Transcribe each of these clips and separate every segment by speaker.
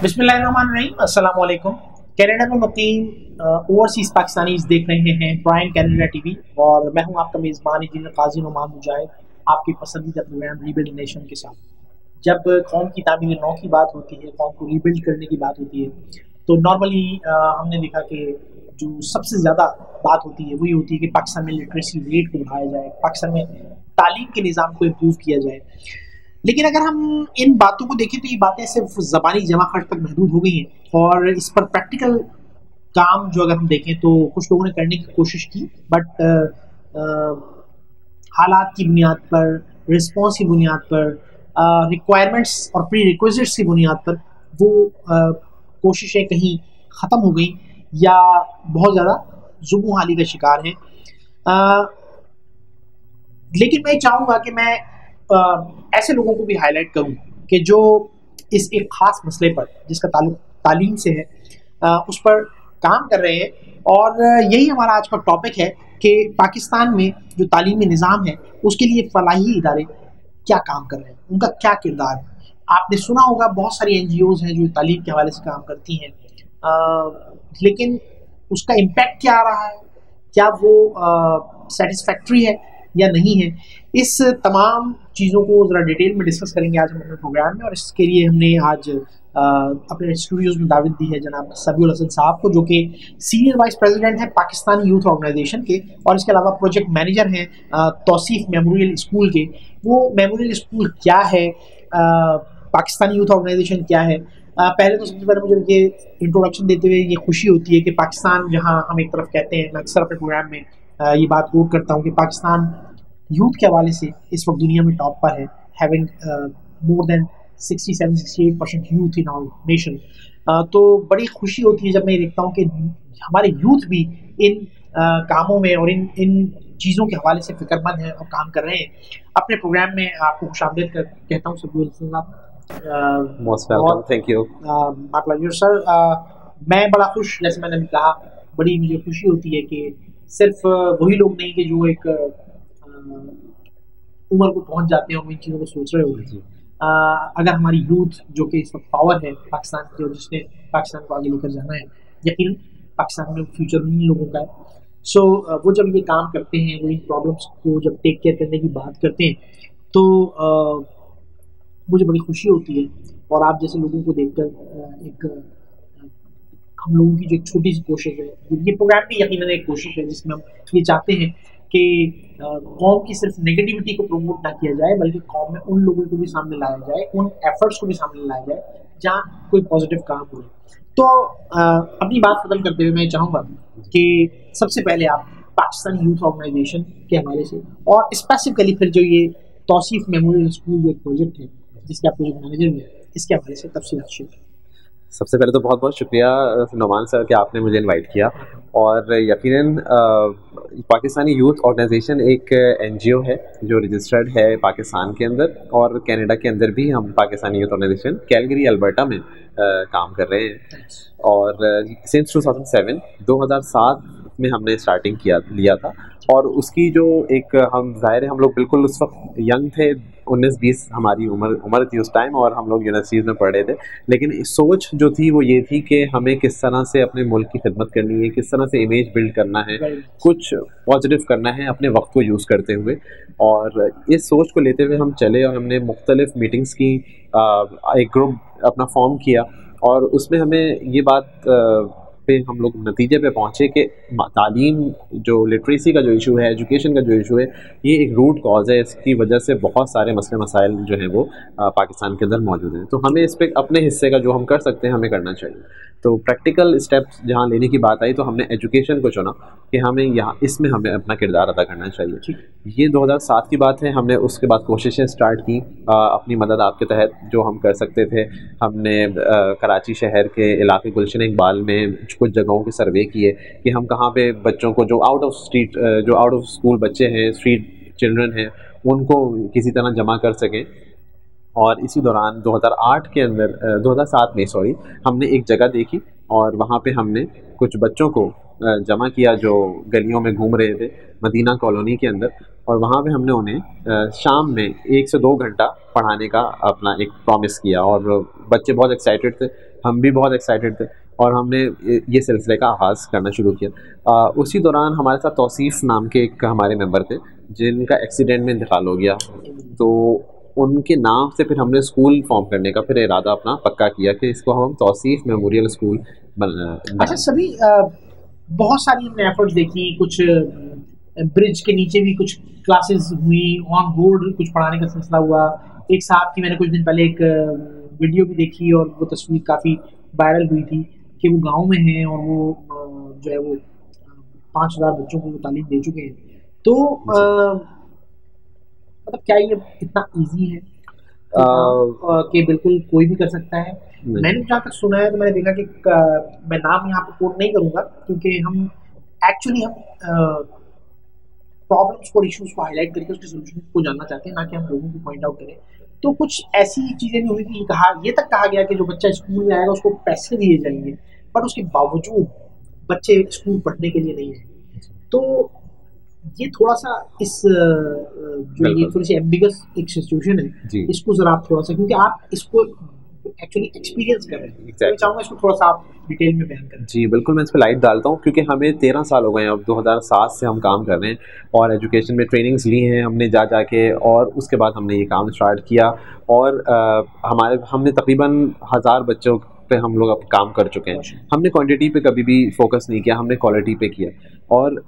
Speaker 1: बिस्मिल्लाहिर्रहमानिर्रहीम, अस्सलाम वालेकुम। कनाडा में मुकीम ओवरसीज़ पाकिस्तानीज़ देख रहे हैं प्राइम कनाडा टीवी और मैं हूं आपका मेज़बान इंजीनियर काजी नुमान मुजाहिद, आपकी पसंदीदा प्रोग्राम रीबिल्ड नेशन के साथ। जब कौम की तामीर नौ की बात होती है, कौम को रीबिल्ड करने की बात होती है, तो नॉर्मली हमने देखा कि जो सबसे ज़्यादा बात होती है वही होती है कि पाकिस्तान में लिटरेसी रेट को बढ़ाया जाए, पाकिस्तान में तालीम के निज़ाम को इम्प्रूव किया जाए। लेकिन अगर हम इन बातों को देखें तो ये बातें सिर्फ ज़बानी जमा खर्च तक महदूद हो गई हैं और इस पर प्रैक्टिकल काम जो अगर हम देखें तो कुछ लोगों ने करने की कोशिश की, बट हालात की बुनियाद पर, रिस्पॉन्स की बुनियाद पर, रिक्वायरमेंट्स और प्री रिक्विजिट्स की बुनियाद पर वो कोशिशें कहीं ख़त्म हो गई या बहुत ज़्यादा जुबू हाली का शिकार हैं। लेकिन मैं चाहूँगा कि मैं ऐसे लोगों को भी हाईलाइट करूं कि जो इस एक ख़ास मसले पर जिसका ताल्लुक तालीम से है उस पर काम कर रहे हैं। और यही हमारा आज का टॉपिक है कि पाकिस्तान में जो तालीमी निज़ाम है उसके लिए फलाही इदारे क्या काम कर रहे हैं, उनका क्या किरदार है। आपने सुना होगा बहुत सारी NGOs हैं जो तालीम के हवाले से काम करती हैं, लेकिन उसका इम्पैक्ट क्या आ रहा है, क्या वो सेटिस्फैक्ट्री है या नहीं है। इस तमाम चीज़ों को ज़रा डिटेल में डिस्कस करेंगे आज हम अपने प्रोग्राम में। और इसके लिए हमने आज अपने स्टूडियोज़ में दावत दी है जनाब सबीउल हसन साहब को, जो कि सीनियर वाइस प्रेसिडेंट हैं पाकिस्तानी यूथ ऑर्गेनाइजेशन के, और इसके अलावा प्रोजेक्ट मैनेजर हैं तौसीफ मेमोरियल स्कूल के। वो मेमोरियल स्कूल क्या है, पाकिस्तानी यूथ ऑर्गेनाइजेशन क्या है। पहले तो सबसे पहले मुझे ये इंट्रोडक्शन देते हुए ये खुशी होती है कि पाकिस्तान, जहाँ हम एक तरफ कहते हैं, मैं अक्सर अपने प्रोग्राम में ये बात कोट करता हूँ कि पाकिस्तान यूथ के हवाले से इस वक्त दुनिया में टॉप पर है, having more than 67-68% youth in our nation. तो बड़ी खुशी होती है जब मैं देखता हूँ कि हमारे यूथ भी इन कामों में और इन चीज़ों के हवाले से फिक्रमंद हैं और काम कर रहे हैं। अपने प्रोग्राम में आपको खुशामदीद कहता हूँ सबीउल हसन साहब।
Speaker 2: Most welcome, thank you.
Speaker 1: My pleasure sir. मैं बड़ा खुश, जैसे मैंने कहा, बड़ी मुझे खुशी होती है कि सिर्फ वही लोग नहीं कि जो एक उम्र को पहुंच जाते हैं और इन चीज़ों को सोच रहे होते हैं। अगर हमारी यूथ जो कि इस वक्त पावर है पाकिस्तान की और जिसने पाकिस्तान को आगे लेकर जाना है, यकीन पाकिस्तान में फ्यूचर उन्हीं लोगों का है। सो वो जब ये काम करते हैं, वो इन प्रॉब्लम्स को जब टेक केयर करने की बात करते हैं, तो मुझे बड़ी खुशी होती है। और आप जैसे लोगों को देखकर एक हम लोगों की जो एक छोटी सी कोशिश है, ये प्रोग्राम भी यकीनन एक कोशिश है जिसमें हम ये चाहते हैं कि कौम की सिर्फ नेगेटिविटी को प्रमोट ना किया जाए, बल्कि कौम में उन लोगों को भी सामने लाया जाए, उन एफर्ट्स को भी सामने लाया जाए जहाँ कोई पॉजिटिव काम हो। तो अपनी बात खत्म करते हुए मैं चाहूँगा कि सबसे पहले आप पाकिस्तान यूथ ऑर्गेनाइजेशन के हवाले से और स्पेसिफिकली फिर जो ये तौसीफ मेमोरियल स्कूल जो एक प्रोजेक्ट है जिसके आप प्रोजेक्ट मैनेजर में, इसके हवाले से तफसीलात शेयर करें।
Speaker 2: सबसे पहले तो बहुत बहुत शुक्रिया नुमान सर कि आपने मुझे इनवाइट किया। और यकीनन पाकिस्तानी यूथ ऑर्गेनाइजेशन एक NGO है जो रजिस्टर्ड है पाकिस्तान के अंदर, और कनाडा के अंदर भी हम Pakistani youth organisation Calgary Alberta में काम कर रहे हैं। और सिंस 2007 में हमने स्टार्टिंग लिया था। और उसकी जो एक हम ज़ाहिर है हम लोग बिल्कुल उस वक्त यंग थे, 19-20 हमारी उम्र थी उस टाइम, और हम लोग यूनिवर्सिटीज़ में पढ़ रहे थे। लेकिन सोच जो थी वो ये थी कि हमें किस तरह से अपने मुल्क की खिदमत करनी है, किस तरह से इमेज बिल्ड करना है, कुछ पॉजिटिव करना है अपने वक्त को यूज़ करते हुए। और इस सोच को लेते हुए हम चले और हमने मुख्तलिफ मीटिंग्स की, एक ग्रुप अपना फॉर्म किया, और उसमें हमें ये बात पे हम लोग नतीजे पे पहुँचे कि तालीम, जो लिटरेसी का जो इशू है, एजुकेशन का जो इशू है, ये एक रूट कॉज है। इसकी वजह से बहुत सारे मसले मसाइल जो हैं वो पाकिस्तान के अंदर मौजूद हैं। तो हमें इस पर अपने हिस्से का जो हम कर सकते हैं हमें करना चाहिए। तो प्रैक्टिकल स्टेप्स जहाँ लेने की बात आई तो हमने एजुकेशन को चुना कि हमें यहाँ इसमें हमें अपना किरदार अदा करना चाहिए। ये 2007 की बात है। हमने उसके बाद कोशिशें स्टार्ट की अपनी मदद आपके तहत जो हम कर सकते थे। हमने कराची शहर के इलाके गुलशन इकबाल में कुछ जगहों के सर्वे किए कि हम कहाँ पे बच्चों को जो आउट ऑफ स्कूल बच्चे हैं, स्ट्रीट चिल्ड्रन हैं, उनको किसी तरह जमा कर सकें। और इसी दौरान 2007 में हमने एक जगह देखी और वहाँ पे हमने कुछ बच्चों को जमा किया जो गलियों में घूम रहे थे मदीना कॉलोनी के अंदर। और वहाँ पे हमने उन्हें शाम में 1 से 2 घंटा पढ़ाने का अपना एक प्रॉमिस किया, और बच्चे बहुत एक्साइटेड थे, हम भी बहुत एक्साइटेड थे, और हमने ये सिलसिले का आगाज़ करना शुरू किया। उसी दौरान हमारे साथ तौसीफ़ नाम के एक हमारे मेंबर थे जिनका एक्सीडेंट में इंतकाल हो गया, तो उनके नाम से फिर हमने स्कूल फॉर्म करने का फिर इरादा अपना पक्का किया कि इसको हम तौसीफ़ मेमोरियल स्कूल
Speaker 1: अच्छा, सभी बहुत सारी हमने एफर्ट्स देखी, कुछ ब्रिज के नीचे भी कुछ क्लासेस हुई, ऑन बोर्ड कुछ पढ़ाने का सिलसिला हुआ। एक साहब की मैंने कुछ दिन पहले एक वीडियो भी देखी और वो तस्वीर काफ़ी वायरल हुई थी कि वो गांव में हैं और वो जो है वो 5,000 बच्चों को वो तालीम दे चुके हैं। तो मतलब क्या ये इतना ईजी है कि बिल्कुल कोई भी कर सकता है? मैंने जहाँ तक सुना है तो मैंने देखा कि मैं नाम यहाँ पर कोट नहीं करूँगा क्योंकि हम एक्चुअली हम प्रॉब्लम्स और इश्यूज को हाईलाइट करके उसके सोल्यूशन को जानना चाहते हैं, ना कि हम लोगों को पॉइंट आउट करें। तो कुछ ऐसी चीज़ें भी हुई कि ये तक कहा गया कि जो बच्चा स्कूल में आएगा उसको पैसे दिए जाएंगे, बट उसके बावजूद बच्चे स्कूल पढ़ने के लिए नहीं है। तो ये थोड़ा सा इस जो ये थोड़ी सी एम्बिगस एक सिचुएशन है, इसको जरा आप थोड़ा सा, क्योंकि आप इसको एक्चुअली एक्सपीरियंस कर रहे हैं, तो मैं चाहूँगा इसको थोड़ा सा आप डिटेल में बयान करें।
Speaker 2: जी बिल्कुल, मैं इस पर लाइट डालता हूँ क्योंकि हमें 13 साल हो गए हैं, अब 2007 से हम काम कर रहे हैं और एजुकेशन में ट्रेनिंग्स ली हैं हमने जा के, और उसके बाद हमने ये काम स्टार्ट किया, और हमने तकरीबन 1000 बच्चों पे हम लोग अब काम कर चुके हैं। हमने क्वांटिटी पे कभी भी फोकस नहीं किया, हमने क्वालिटी पे किया। और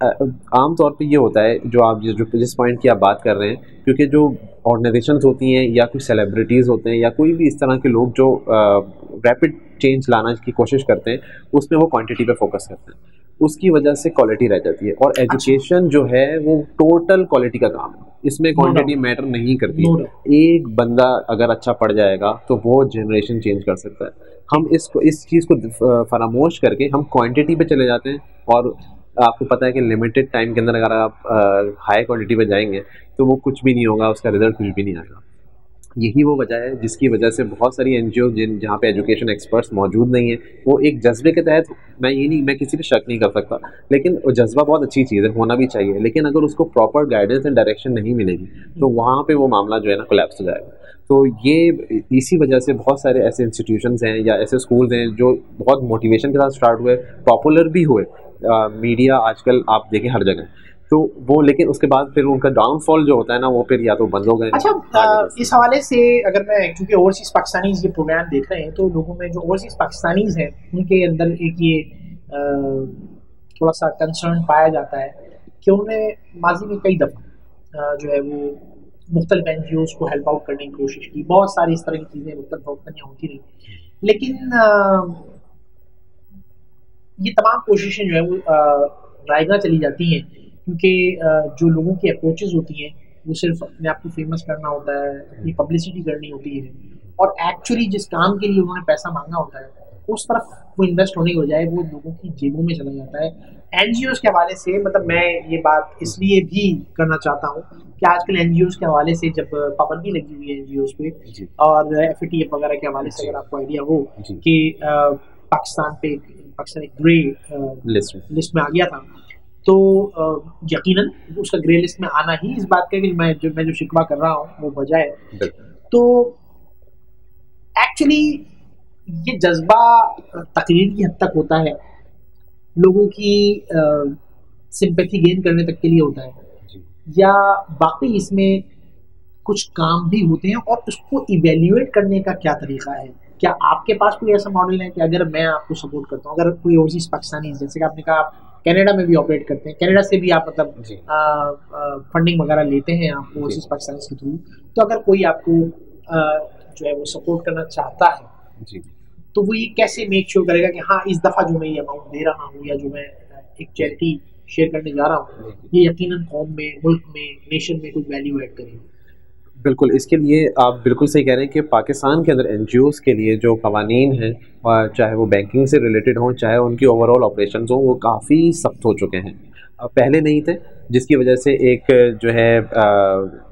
Speaker 2: आम तौर पे ये होता है जो आप जिस पॉइंट की आप बात कर रहे हैं, क्योंकि जो ऑर्गेनाइजेशंस होती हैं या कुछ सेलिब्रिटीज़ होते हैं या कोई भी इस तरह के लोग जो रैपिड चेंज लाना की कोशिश करते हैं, उसमें वो क्वांटिटी पे फोकस करते हैं, उसकी वजह से क्वालिटी रह जाती है। और एजुकेशन जो है वो टोटल क्वालिटी का काम है, इसमें क्वांटिटी मैटर नहीं करती। एक बंदा अगर अच्छा पढ़ जाएगा तो वो जनरेशन चेंज कर सकता है। हम इस चीज़ को फरामोश करके हम क्वांटिटी पे चले जाते हैं, और आपको पता है कि लिमिटेड टाइम के अंदर अगर आप हाई क्वांटिटी पे जाएंगे तो वो कुछ भी नहीं होगा, उसका रिजल्ट कुछ भी नहीं आएगा। यही वो वजह है जिसकी वजह से बहुत सारी एनजीओ जहाँ पे एजुकेशन एक्सपर्ट्स मौजूद नहीं है, वो एक जज्बे के तहत, मैं किसी पे शक नहीं कर सकता, लेकिन वो जज्बा बहुत अच्छी चीज़ है, होना भी चाहिए, लेकिन अगर उसको प्रॉपर गाइडेंस एंड डायरेक्शन नहीं मिलेगी तो वहाँ पे वो मामला जो है ना कोलैप्स हो जाएगा। तो ये इसी वजह से बहुत सारे ऐसे इंस्टीट्यूशंस हैं या ऐसे स्कूल्स हैं जो बहुत मोटिवेशन के साथ स्टार्ट हुए, पॉपुलर भी हुए, मीडिया आजकल आप देखें हर जगह, तो वो, लेकिन उसके बाद फिर उनका डाउनफॉल जो होता है ना, वो फिर या तो बंद हो गए।
Speaker 1: अच्छा, इस हवाले से अगर मैं, क्योंकि ओवरसीज पाकिस्तानीज ये प्रोग्राम देख रहे हैं, तो लोगों में जो ओवरसीज पाकिस्तानीज हैं उनके अंदर एक ये थोड़ा सा कंसर्न पाया जाता है कि उन्होंने माजी में कई दफ़ा जो है वो मुख्तलिफ NGOs को हेल्प आउट करने की कोशिश की, बहुत सारी इस तरह की चीज़ें मुख्तलिफ वक्तनियाँ होती रही, लेकिन ये तमाम कोशिशें जो है वो रायगा चली जाती हैं, क्योंकि जो लोगों की अप्रोचेस होती हैं वो सिर्फ अपने आप को फेमस करना होता है, अपनी पब्लिसिटी करनी होती है, और एक्चुअली जिस काम के लिए उन्होंने पैसा मांगा होता है उस तरफ वो इन्वेस्ट होने की बजाय वो लोगों की जेबों में चला जाता है। NGOs के हवाले से, मतलब मैं ये बात इसलिए भी करना चाहता हूँ कि आजकल NGOs के हवाले से जब पाबंदी लगी हुई है NGOs पे और FATF वगैरह के हवाले से, अगर आपको आइडिया हो कि पाकिस्तान एक ग्रे लिस्ट में आ गया था, तो यकीनन उसका ग्रे लिस्ट में आना ही इस बात का कि मैं जो शिकवा कर रहा हूँ वो वजह है। तो एक्चुअली ये जज्बा तकरीर की हद तक होता है, लोगों की सिंपैथी गेन करने तक के लिए होता है, या बाकी इसमें कुछ काम भी होते हैं, और उसको इवेल्युएट करने का क्या तरीका है? क्या आपके पास कोई ऐसा मॉडल है कि अगर मैं आपको सपोर्ट करता हूँ, अगर कोई ओवरसीज पाकिस्तानी, जैसे कि आपने कहा आप कनाडा में भी ऑपरेट करते हैं, कनाडा से भी आप मतलब फंडिंग वगैरह लेते हैं आप ओवरसीज पाकिस्तानी के थ्रू, तो अगर कोई आपको जो है वो सपोर्ट करना चाहता है तो वो ये कैसे मेक श्योर करेगा कि हाँ इस दफ़ा जो मैं ये अमाउंट दे रहा हूँ या जो मैं एक चैरिटी शेयर करने जा रहा हूँ ये यकीनन कौम में, मुल्क में, नेशन में कुछ वैल्यू ऐड करेगा?
Speaker 2: बिल्कुल, इसके लिए आप बिल्कुल सही कह रहे हैं कि पाकिस्तान के अंदर NGOs के लिए जो कवानीन हैं, चाहे वो बैंकिंग से रिलेटेड हों, चाहे उनकी ओवरऑल ऑपरेशंस हों, वो काफ़ी सख्त हो चुके हैं। पहले नहीं थे, जिसकी वजह से एक जो है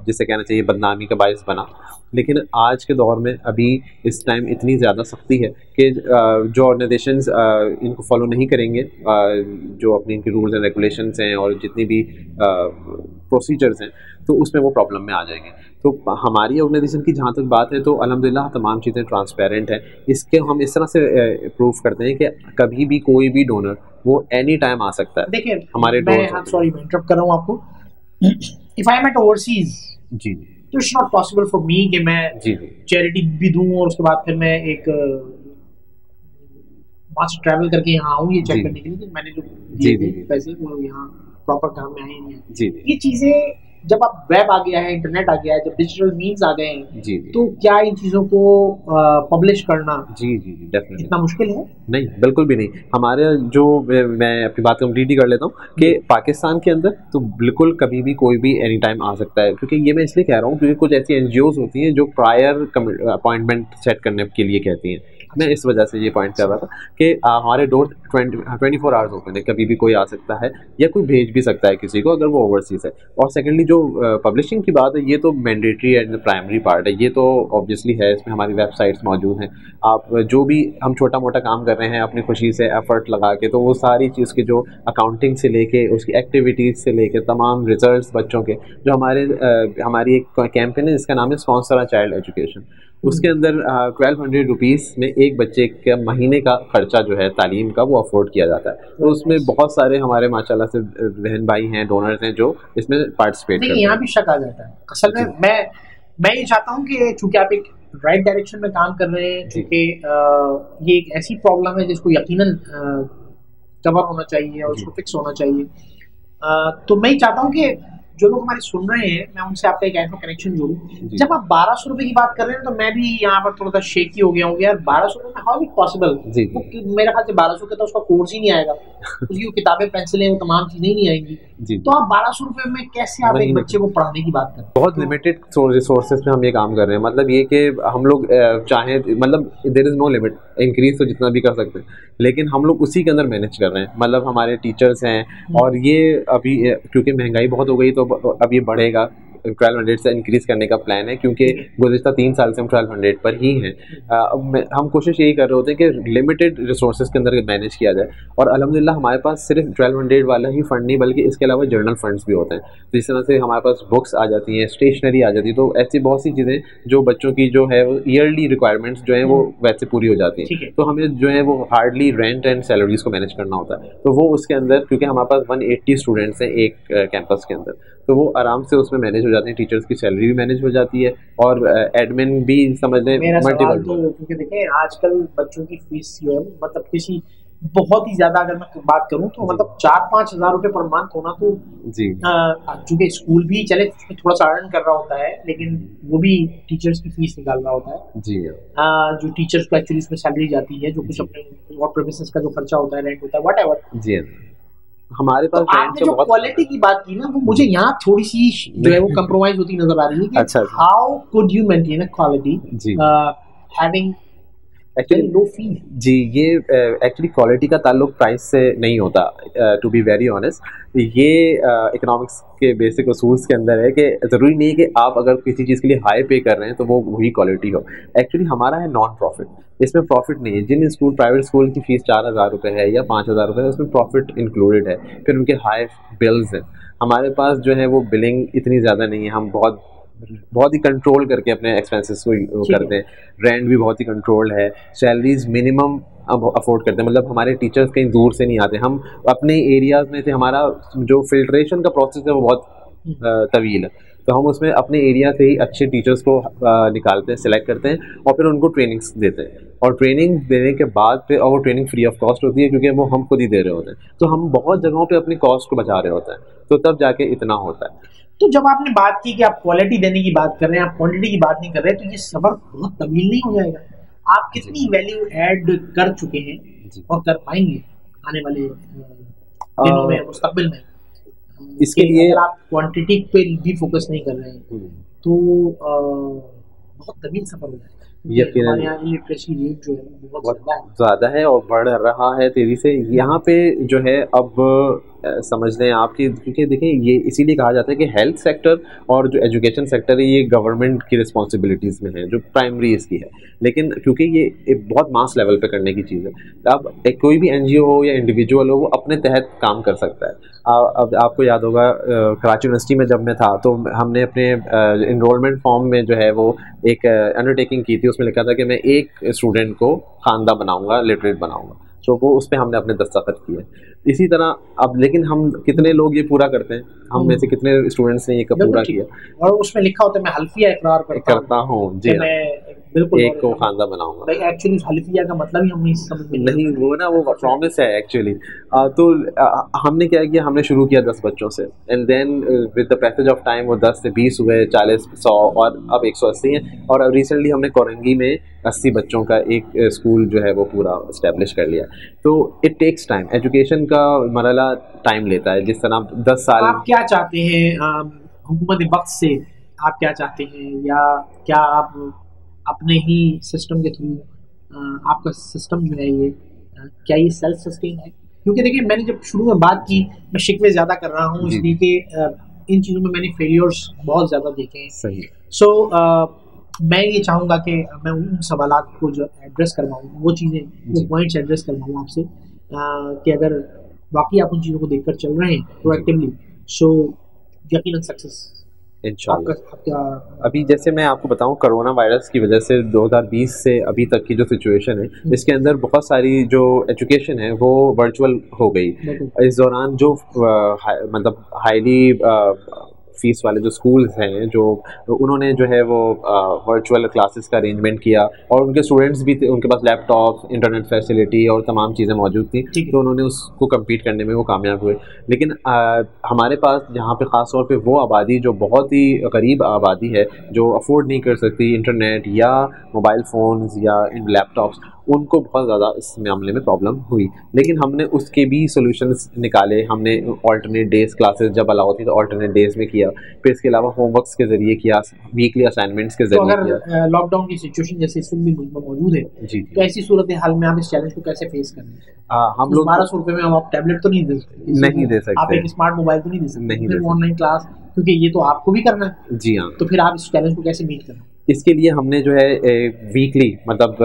Speaker 2: जिसे कहना चाहिए बदनामी का बायस बना, लेकिन आज के दौर में अभी इस टाइम इतनी ज़्यादा सख्ती है कि जो ऑर्गेनाइजेशंस इनको फॉलो नहीं करेंगे, जो अपनी इनकी रूल्स एंड रेगुलेशंस हैं और जितनी भी प्रोसीजर्स हैं तो उसमें वो प्रॉब्लम में आ जाएंगे। तो हमारी ऑर्गेनाइजेशन की जहाँ तक बात है तो अल्हम्दुलिल्लाह तमाम चीज़ें ट्रांसपेरेंट हैं। इसके हम इस तरह से प्रूफ करते हैं कि कभी भी कोई भी डोनर वो एनी टाइम आ सकता है।
Speaker 1: देखिए
Speaker 2: हमारे
Speaker 1: मैं सॉरी मैं इंटरप्ट कर रहा हूँ आपको। If I am at overseas
Speaker 2: जी
Speaker 1: तो it's not possible for me कि मैं
Speaker 2: जी
Speaker 1: चैरिटी भी दूं और उसके बाद फिर मैं एक वहाँ से ट्रैवल करके यहाँ आऊँ ये चेक करने के लिए कि मैंने जो दिए थे पैसे वो यहाँ प्रॉपर काम में आए नहीं
Speaker 2: जी।
Speaker 1: ये चीज़ें जब आप वेब आ गया है, इंटरनेट आ गया है, जब डिजिटल मीन्स आ गए हैं
Speaker 2: जी
Speaker 1: तो क्या इन चीज़ों को पब्लिश करना
Speaker 2: जी जी जी डेफिनेटली
Speaker 1: इतना मुश्किल है?
Speaker 2: नहीं, बिल्कुल भी नहीं। हमारे जो मैं अपनी बात कंप्लीट ही कर लेता हूँ कि पाकिस्तान के अंदर तो बिल्कुल कभी भी कोई भी एनी टाइम आ सकता है, क्योंकि ये मैं इसलिए कह रहा हूँ क्योंकि कुछ ऐसी NGOs होती हैं जो प्रायर अपॉइंटमेंट सेट करने के लिए कहती हैं। मैं इस वजह से ये पॉइंट कर रहा था कि हमारे डोर 24 आवर्स ओपन है, कभी भी कोई आ सकता है या कोई भेज भी सकता है किसी को अगर वो ओवरसीज है। और सेकेंडली जो पब्लिशिंग की बात है ये तो मैंडेटरी एंड प्राइमरी पार्ट है, ये तो ऑब्वियसली है, इसमें हमारी वेबसाइट्स मौजूद हैं। आप जो भी हम छोटा मोटा काम कर रहे हैं अपनी खुशी से एफर्ट लगा के, तो वो सारी चीज़ की जो अकाउंटिंग से लेके उसकी एक्टिविटीज़ से लेके तमाम रिजल्ट्स बच्चों के जो हमारी एक कैंपेन है जिसका नाम है स्पॉन्सर अ चाइल्ड एजुकेशन, उसके अंदर 1200 रुपीज़ में एक बच्चे के महीने का खर्चा जो है तालीम का वो अफोर्ड किया जाता है। तो उसमें बहुत सारे हमारे माशाल्लाह से बहन भाई हैं, डोनर्स हैं जो इसमें पार्टिसिपेट करते हैं।
Speaker 1: यहाँ भी शक आ जाता है असल में। मैं ये चाहता हूँ कि चूंकि आप एक राइट डायरेक्शन में काम कर रहे हैं, चूँकि ये एक ऐसी प्रॉब्लम है जिसको यकीनन कवर होना चाहिए और उसको फिक्स होना चाहिए, तो मैं ये चाहता हूँ कि जो लोग हमारे सुन रहे हैं मैं उनसे आपका एक ऐसा कनेक्शन जोड़ूं। जब आप 1200 रुपए की बात कर रहे हैं तो मैं भी यहाँ पर थोड़ा सा शेकी हो गया हूँ यार, 1200 रुपए में हाउ इट पॉसिबल? मेरे ख्याल से 1200 का तो उसका कोर्स ही नहीं आएगा, उसकी किताबें पेंसिलें वो तमाम चीजें ही नहीं आएंगी। तो आप 1200 रुपए में कैसे आप एक बच्चे को पढ़ाने की बात करें?
Speaker 2: बहुत लिमिटेड रिसोर्सेज में हम ये काम कर रहे हैं। मतलब ये कि हम लोग चाहें, मतलब there is no limit, increase तो जितना भी कर सकते हैं, लेकिन हम लोग उसी के अंदर मैनेज कर रहे हैं। मतलब हमारे टीचर्स हैं और ये अभी क्योंकि महंगाई बहुत हो गई तो अब ये बढ़ेगा, 1200 से इंक्रीज़ करने का प्लान है, क्योंकि गुज़िश्ता 3 साल से हम 1200 पर ही हैं। हम कोशिश यही कर रहे होते हैं कि लिमिटेड रिसोर्सेज के अंदर मैनेज किया जाए, और अल्हम्दुलिल्लाह हमारे पास सिर्फ 1200 वाला ही फ़ंड नहीं बल्कि इसके अलावा जर्नल फंड्स भी होते हैं। तो इस तरह से हमारे पास बुक्स आ जाती हैं, स्टेशनरी आ जाती है, तो ऐसी बहुत सी चीज़ें जो बच्चों की जो है वो ईयरली रिक्वायरमेंट्स जो हैं वो वैसे पूरी हो जाती हैं। तो हमें जो है वो हार्डली रेंट एंड सैलरीज़ को मैनेज करना होता है। तो वो उसके अंदर, क्योंकि हमारे पास 180 स्टूडेंट्स हैं एक कैंपस के अंदर, तो वो आराम से उसमें मैनेज हो जाते हैं। टीचर्स की सैलरी भी मैनेज हो जाती है और एडमिन भी समझ लें मल्टीपल।
Speaker 1: तो क्योंकि देखें आजकल बच्चों की फीस जो है मतलब किसी बहुत ही ज्यादा अगर मैं बात करूं तो मतलब 4-5 हज़ार रुपए पर मंथ होना तो जी, चूंकि स्कूल भी चले थोड़ा सा अर्न कर रहा होता है, लेकिन वो भी टीचर्स की फीस निकाल रहा होता है जी। जो टीचर्स को एक्चुअली उसमें सैलरी जाती है, जो कुछ अपने और प्रेमिसेस का जो खर्चा होता है, रेंट होता है, व्हाटएवर जी। हमारे पास तो आपने जो क्वालिटी की बात की ना, वो मुझे यहाँ थोड़ी सी जो है वो कंप्रोमाइज होती नजर आ रही है कि अच्छा, how could you maintain a quality having actually low fee जी। ये एक्चुअली क्वालिटी का ताल्लुक प्राइस से नहीं होता, टू बी वेरी ऑनेस्ट। ये इकोनॉमिक्स के बेसिक उसूल्स के अंदर है कि ज़रूरी नहीं है कि आप अगर किसी चीज़ के लिए हाई पे कर रहे हैं तो वो वही क्वालिटी हो। एक्चुअली हमारा है नॉन प्रॉफिट, इसमें प्रॉफिट नहीं है। जिन स्कूल प्राइवेट स्कूल की फ़ीस 4,000 रुपये है या 5,000 रुपये है, उसमें प्रॉफिट इंक्लूडेड है। फिर उनके हाई बिल्स हैं। हमारे पास जो है वो बिलिंग इतनी ज़्यादा नहीं है, हम बहुत ही कंट्रोल करके अपने एक्सपेंसेस को करते हैं। रेंट भी बहुत ही कंट्रोल है, सैलरीज मिनिमम अब अफोर्ड करते हैं। मतलब हमारे टीचर्स कहीं दूर से नहीं आते, हम अपने एरियाज़ में से, हमारा जो फिल्ट्रेशन का प्रोसेस है वो बहुत तवील है, तो हम उसमें अपने एरिया से ही अच्छे टीचर्स को निकालते हैं, सिलेक्ट करते हैं और फिर उनको ट्रेनिंग्स देते हैं। और ट्रेनिंग देने के बाद फिर, और वो ट्रेनिंग फ्री ऑफ कॉस्ट होती है क्योंकि वो हम खुद ही दे रहे होते हैं, तो हम बहुत जगहों पे अपनी कॉस्ट को बचा रहे होते हैं, तो तब जाके इतना होता है। तो जब आपने बात की कि आप क्वालिटी देने की बात कर रहे हैं, आप क्वांटिटी की बात नहीं कर रहे, तो ये सफर बहुत तवील नहीं हो जाएगा? आप कितनी वैल्यू ऐड कर चुके हैं और कर पाएंगे आने वाले दिनों में, मुस्तकबिल में? इसके लिए अगर आप क्वांटिटी पे भी फोकस नहीं कर रहे हैं तो बहुत तवील सफर हो जाएगा। हमारे यहाँ लिटरेसी रेट जो है बहुत ज़्यादा है और बढ़ रहा है तेज़ी से। यहाँ पे जो है अब समझ लें आपकी, क्योंकि देखिए ये इसीलिए कहा जाता है कि हेल्थ सेक्टर और जो एजुकेशन सेक्टर है ये गवर्नमेंट की रिस्पॉन्सिबिलिटीज़ में है, जो प्राइमरी इसकी है, लेकिन क्योंकि ये एक बहुत मास लेवल पे करने की चीज़ है। अब कोई भी NGO हो या इंडिविजुअल हो वो अपने तहत काम कर सकता है।
Speaker 2: अब आपको याद होगा कराची यूनिवर्सिटी में जब मैं था तो हमने अपने इनरोलमेंट फॉर्म में जो है वो एक अंडरटेकिंग की थी, उसमें लिखा था कि मैं एक स्टूडेंट को खानदा बनाऊंगा, लिटरेट बनाऊंगा। तो वो उस पर हमने अपने दस्तखत किए। इसी तरह अब लेकिन हम कितने लोग ये पूरा करते हैं, हम में से कितने स्टूडेंट्स ने ये पूरा किया?
Speaker 1: और उसमें लिखा होता है मैं हल्फिया इकरार
Speaker 2: करता हूँ जी,
Speaker 1: मैं बिल्कुल
Speaker 2: एक को खानदा बनाऊंगा।
Speaker 1: भाई एक्चुअली हल्फिया का मतलब ही हम नहीं समझ में
Speaker 2: नहीं, वो ना वो प्रॉमिस है एक्चुअली। तो हमने क्या किया, हमने शुरू किया 10 बच्चों से, and then with the passage of time वो 10 से 20 हुए, 40, 100 और अब 180 हैं। और अब रिसेंटली हमने कोरंगी में 80 बच्चों का एक स्कूल जो है वो पूरा इस्टेब्लिश कर लिया। तो इट टेक्स टाइम, एजुकेशन का मरला टाइम लेता है। जिस तरह 10 साल
Speaker 1: आप क्या चाहते हैं हुकूमत वक्त से, आप क्या चाहते हैं, या क्या आप अपने ही सिस्टम के थ्रू आपका सिस्टम जो है ये क्या ये सेल्फ सस्टेन है? क्योंकि देखिए मैंने जब शुरू में बात की, मैं शिकवे ज़्यादा कर रहा हूँ इसलिए कि इन चीज़ों में मैंने फेलियर्स बहुत ज़्यादा देखे हैं।
Speaker 2: सही।
Speaker 1: सो मैं ये चाहूँगा कि मैं उन सवालात को जो एड्रेस करवाऊँ, वो चीज़ें, वो पॉइंट्स एड्रेस करवाऊँ आपसे कि अगर वाकई आप उन चीज़ों को देखकर चल रहे हैं प्रोएक्टिवली, सो यकीनन सक्सेस
Speaker 2: इंशाल्लाह। अभी जैसे मैं आपको बताऊं, कोरोना वायरस की वजह से 2020 से अभी तक की जो सिचुएशन है, इसके अंदर बहुत सारी जो एजुकेशन है वो वर्चुअल हो गई। इस दौरान जो मतलब हाईली फीस वाले जो स्कूल्स हैं, जो उन्होंने जो है वो वर्चुअल क्लासेस का अरेंजमेंट किया, और उनके स्टूडेंट्स भी थे, उनके पास लैपटॉप, इंटरनेट फैसिलिटी और तमाम चीज़ें मौजूद थी, तो उन्होंने उसको कम्पीट करने में वो कामयाब हुए। लेकिन हमारे पास जहाँ पे ख़ास तौर पे वो आबादी जो बहुत ही गरीब आबादी है, जो अफोर्ड नहीं कर सकती इंटरनेट या मोबाइल फ़ोन्स या इन लैपटॉप्स, उनको बहुत ज़्यादा इस मामले में प्रॉब्लम हुई। लेकिन हमने उसके भी सॉल्यूशंस निकाले। हमने ऑल्टरनेट डेज़ क्लासेस जब अलाउ थी तो ऑल्टरनेट डेज़ में किया, फिर इसके अलावा होमवर्क्स के ज़रिए किया, वीकली असाइनमेंट्स के ज़रिए किया।
Speaker 1: अगर लॉकडाउन की सिचुएशन जैसे इस वक्त भी मुल्क में मौजूद है जी, तो ऐसी सूरत हाल में आप इस चैलेंज को कैसे फेस कर रहे हैं? हम लोग 1200 रुपये में हम आप टैबलेट तो नहीं दे सकते, आप एक स्मार्ट मोबाइल तो नहीं दे सकते, फिर ऑनलाइन क्लास, क्योंकि ये तो आपको भी करना है। जी हाँ। तो फिर आप इस चैलेंज को कैसे मीट करें?
Speaker 2: इसके लिए हमने जो है वीकली, मतलब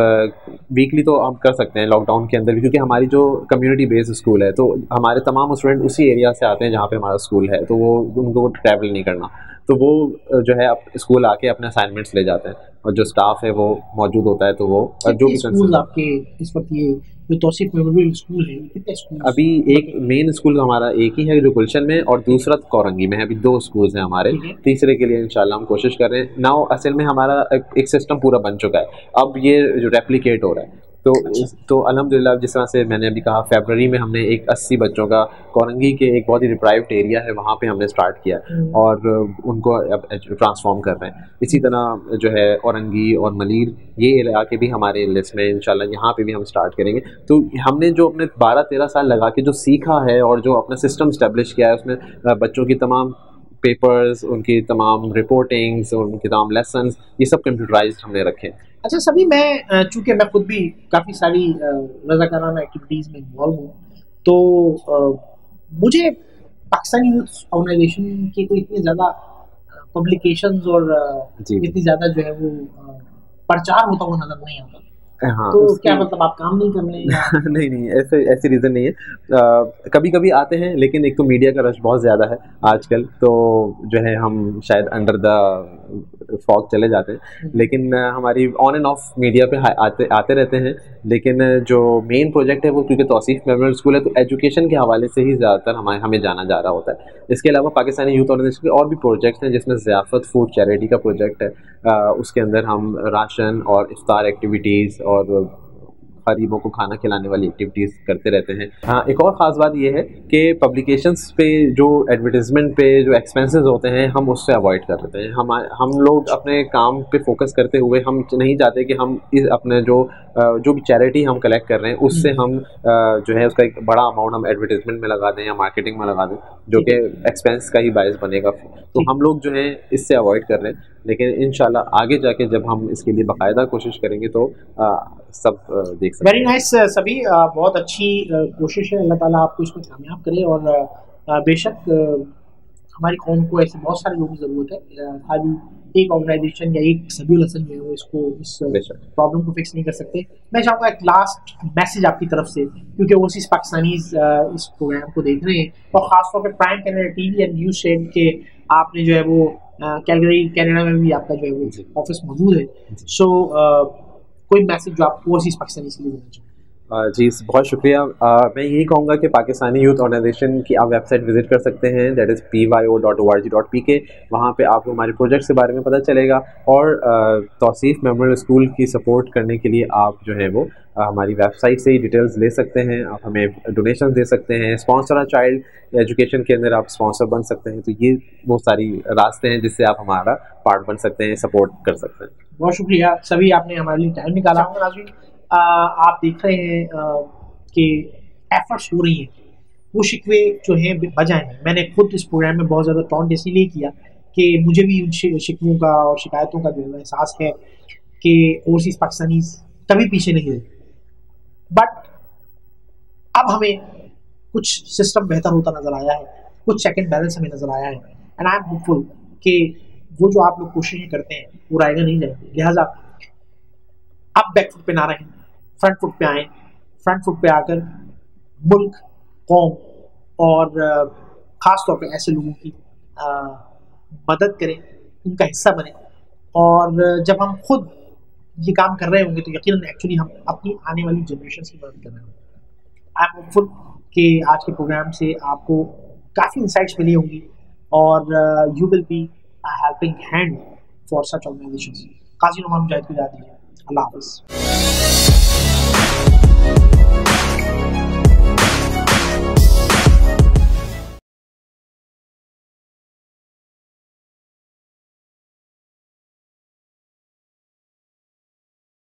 Speaker 2: वीकली तो हम कर सकते हैं लॉकडाउन के अंदर भी, क्योंकि हमारी जो कम्युनिटी बेस्ड स्कूल है, तो हमारे तमाम स्टूडेंट उसी एरिया से आते हैं जहाँ पे हमारा स्कूल है, तो वो उनको ट्रैवल नहीं करना, तो वो जो है स्कूल आके अपने असाइनमेंट्स ले जाते हैं, और जो स्टाफ है वो मौजूद होता है। तो वो जो भी
Speaker 1: स्कूल आपके इस वक्त ये जो तौसीफ मेमोरियल स्कूल है, कितने स्कूल?
Speaker 2: अभी एक मेन स्कूल हमारा एक ही है जो गुलशन में, और दूसरा कोरंगी में है। अभी 2 स्कूल्स हैं हमारे, तीसरे के लिए इंशाल्लाह हम कोशिश कर रहे हैं। नाउ असल में हमारा एक सिस्टम पूरा बन चुका है, अब ये जो रेप्लिकेट हो रहा है। तो अल्हम्दुलिल्लाह, जिस तरह से मैंने अभी कहा, फरवरी में हमने एक 80 बच्चों का कोरंगी के एक बहुत ही डिप्राइव्ड एरिया है वहाँ पे हमने स्टार्ट किया, और उनको अब ट्रांसफॉर्म कर रहे हैं। इसी तरह जो है औरंगी और मलीर, ये इलाके भी हमारे लिस्ट में इंशाल्लाह, यहाँ पे भी हम स्टार्ट करेंगे। तो हमने जो अपने 12-13 साल लगा के जो सीखा है और जो अपना सिस्टम इस्टेब्लिश किया है, उसमें बच्चों की तमाम पेपर्स, उनकी तमाम रिपोर्टिंग्स और उनके तमाम लेसन्स, ये सब कंप्यूटराइज्ड हमने रखे।
Speaker 1: अच्छा सभी, मैं चूँकि मैं खुद भी काफ़ी सारी रज़ाकाराना एक्टिविटीज़ में इन्वॉल्व हूँ, तो मुझे पाकिस्तानी यूथ ऑर्गेनाइजेशन की कोई इतनी ज़्यादा पब्लिकेशंस और इतनी ज़्यादा जो है वो प्रचार होता हुआ नज़र नहीं आता।
Speaker 2: हाँ,
Speaker 1: तो क्या मतलब आप काम नहीं कर रहे हैं?
Speaker 2: नहीं, ऐसे रीज़न नहीं है। कभी कभी आते हैं, लेकिन एक तो मीडिया का रश बहुत ज़्यादा है आजकल, तो जो है हम शायद अंडर द फॉग चले जाते हैं। लेकिन हमारी ऑन एंड ऑफ मीडिया पे आते रहते हैं। लेकिन जो मेन प्रोजेक्ट है वो, क्योंकि तौसीफ मेमोरियल स्कूल है, तो एजुकेशन के हवाले से ही ज़्यादातर हमें जाना जा रहा होता है। इसके अलावा पाकिस्तानी यूथ ऑर्गेनाइजेशन के और भी प्रोजेक्ट्स हैं, जिसमें ज़ियाफ़त फूड चैरिटी का प्रोजेक्ट है। उसके अंदर हम राशन और इफ्तार एक्टिविटीज़ और गरीबों को खाना खिलाने वाली एक्टिविटीज़ करते रहते हैं। हाँ, एक और ख़ास बात यह है कि पब्लिकेशंस पे जो एडवर्टीज़मेंट पे जो एक्सपेंसेस होते हैं, हम उससे अवॉइड कर लेते हैं। हम लोग अपने काम पे फोकस करते हुए हम नहीं चाहते कि हम इस अपने जो भी चैरिटी हम कलेक्ट कर रहे हैं, उससे हम जो है उसका एक बड़ा अमाउंट हम एडवर्टीज़मेंट में लगा दें या मार्केटिंग में लगा दें, जो कि एक्सपेंस का ही बायस बनेगा। तो हम लोग जो है इससे अवॉइड कर रहे हैं। लेकिन इंशाल्लाह आगे जाके जब हम इसके लिए बाकायदा कोशिश करेंगे तो सब देख सकते हैं।
Speaker 1: वेरी नाइस सभी, बहुत अच्छी कोशिश है। अल्लाह ताला आपको इसमें कामयाब करे, और बेशक हमारी कौम को ऐसे बहुत सारे लोगों की ज़रूरत है। खाली एक ऑर्गेनाइजेशन या एक सभी हसन जो है वो इसको इस प्रॉब्लम को फिक्स नहीं कर सकते। मैं चाहूँगा एक लास्ट मैसेज आपकी तरफ से, क्योंकि ओवरसीज पाकिस्तानीज इस प्रोग्राम को देख रहे हैं और ख़ासतौर पर prime Canada TV and news शेड के आपने जो है वो कैलगरी कनाडा में भी आपका जो है वो ऑफिस मौजूद है। सो कोई मैसेज जो आप ओवरसीज पाकिस्तानीज के लिए देना चाहिए?
Speaker 2: जी बहुत शुक्रिया। मैं यही कहूँगा कि पाकिस्तानी यूथ ऑर्गेनाइजेशन की आप वेबसाइट विज़िट कर सकते हैं, दैट इज़ pyo.org.pk। वहाँ पे आपको हमारे प्रोजेक्ट्स के बारे में पता चलेगा और तौसीफ़ मेमोरियल स्कूल की सपोर्ट करने के लिए आप जो है वो हमारी वेबसाइट से ही डिटेल्स ले सकते हैं। आप हमें डोनेशन दे सकते हैं, स्पॉन्सर चाइल्ड एजुकेशन के अंदर आप स्पॉन्सर बन सकते हैं। तो ये वो सारी रास्ते हैं जिससे आप हमारा पार्ट बन सकते हैं, सपोर्ट कर सकते हैं।
Speaker 1: बहुत शुक्रिया सभी, आपने हमारे लिए टाइम निकाला। आप देख रहे हैं कि एफर्ट्स हो रही हैं, वो शिकवे जो हैं बजाय हैं। मैंने खुद इस प्रोग्राम में बहुत ज़्यादा टॉन्ट इसीलिए किया कि मुझे भी उन शिकवों का और शिकायतों का जो है एहसास है कि ओवरसीज़ पाकिस्तानी कभी पीछे नहीं रहे। बट अब हमें कुछ सिस्टम बेहतर होता नज़र आया है, कुछ चेक एंड बैलेंस हमें नज़र आया है, एंड आई एम होपफुल कि वो जो आप लोग कोशिशें करते हैं वो रायगा नहीं जाएंगे। लिहाजा अब बैक फुट पे ना रहें, फ्रंट फुट पे आएँ। फ्रंट फुट पे आकर मुल्क, कौम और ख़ास तौर पे ऐसे लोगों की मदद करें, उनका हिस्सा बने। और जब हम खुद ये काम कर रहे होंगे तो यकीनन एक्चुअली हम अपनी आने वाली जनरेशन की मदद कर रहे होंगे। आई एम होपफुल कि आज के प्रोग्राम से आपको काफ़ी इंसाइट्स मिली होंगी और you will be a helping hand for such organisations. Qazi Noman Mujahid को याद दीजिए। अल्लाह हाफ़िज़।